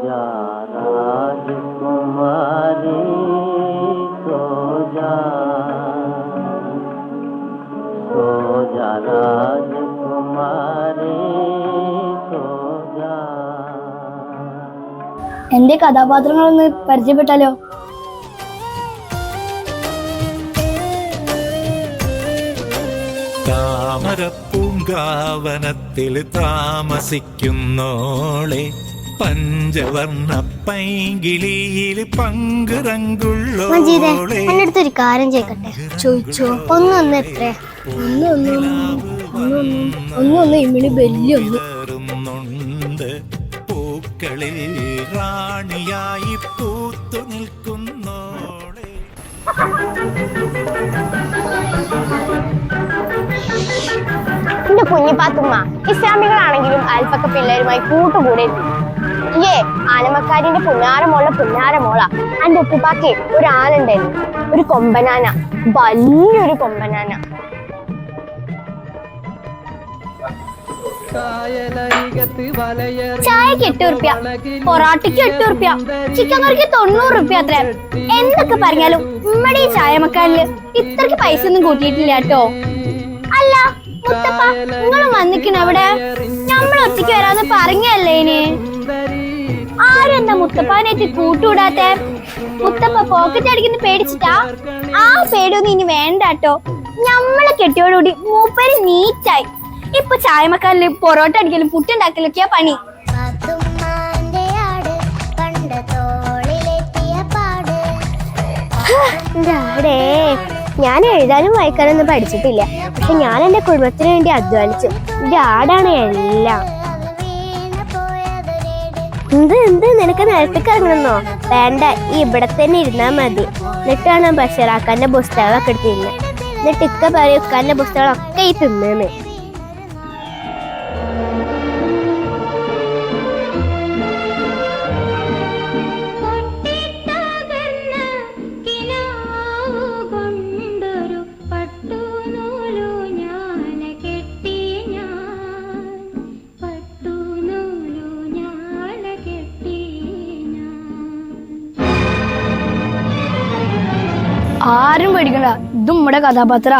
जा राजकुमारी सो जा राजकुमारी सो जा. എന്റെ കഥാപാത്രങ്ങളൊന്ന് പരിചയപ്പെട്ടാലോ? താമരപ്പൂങ്കാവനത്തിൽ താമസിക്കുന്നോളെ പഞ്ചവർണ്ണ പൈങ്കിളിയിൽ പങ്കുറങ്കുള്ളോളെ. ഒരു കാര്യം ചെയ്യട്ടെ, ചോദിച്ചോ. ഒന്നൊന്ന് എത്ര? ഒന്നൊന്ന് ഇമ്മിണി വലിയൊന്ന്. പൂക്കളിൽ റാണിയായി പൂത്തു നിൽക്കുന്നോളെ. എന്റെ കുഞ്ഞിപ്പാത്തുമ്മ ഇസ്ലാമികളാണെങ്കിലും അയൽപ്പക്ക പിള്ളേരുമായി കൂട്ടുകൂടെ. ആനമക്കാരിന്റെ പുന്നാരമോള എന്റെ ഉപ്പുപ്പാക്ക് ഒരു ആനുണ്ടായിരുന്നു, ഒരു കൊമ്പനാന, വലിയൊരു കൊമ്പനാന. ചായക്ക് 8 റുപ്യ, പൊറാട്ടയ്ക്ക് 8 റുപ്യ, ചിക്കൻ കറിക്ക് 90 റുപ്യ. അത്ര എന്തൊക്കെ പറഞ്ഞാലും നമ്മുടെ ഈ ചായമക്കാരില് ഇത്രക്ക് പൈസ ഒന്നും കൂട്ടിയിട്ടില്ല കേട്ടോ. അല്ല മുത്തപ്പ, നിങ്ങളും വന്നിക്കണ അവിടെ? നമ്മൾ ഒറ്റയ്ക്ക് വരാന്ന് പറഞ്ഞല്ലേ ഇനി? ആരെന്താ മുത്തപ്പാനായിട്ട് കൂട്ടുകൂടാത്ത? മുത്തപ്പ പോക്കറ്റ് അടിക്കുന്ന പേടിച്ചിട്ടാ? ആ പേടിയൊന്നും ഇനി വേണ്ട കേട്ടോ. നമ്മളെ കെട്ടിയോടുകൂടി മൂപ്പര് നീറ്റായി. ഇപ്പൊ ചായമക്കാരില് പൊറോട്ട അടിക്കലും പുട്ടുണ്ടാക്കലൊക്കെയാ പണി. ഞാൻ എഴുതാനും വായിക്കാനൊന്നും പഠിച്ചിട്ടില്ല, പക്ഷെ ഞാൻ എന്റെ കുടുംബത്തിന് വേണ്ടി അധ്വാനിച്ചു. എന്റെ ആടാണ് എല്ലാം. എന്ത് നിനക്ക് നിലത്തേക്ക് ഇറങ്ങണമെന്നോ? വേണ്ട, ഈ ഇവിടെ തന്നെ ഇരുന്നാ മതി. എന്നിട്ടാണ് ബഷീറാക്കാന്റെ പുസ്തകമൊക്കെ എടുത്തിരുന്നത്. എന്നിട്ട് ഇക്ക പറയും ഉക്കാന്റെ പുസ്തകങ്ങളൊക്കെ ഈ തിന്നേന്ന്. ആരും പേടിക്കണ്ട, ഇതും നമ്മുടെ കഥാപാത്ര.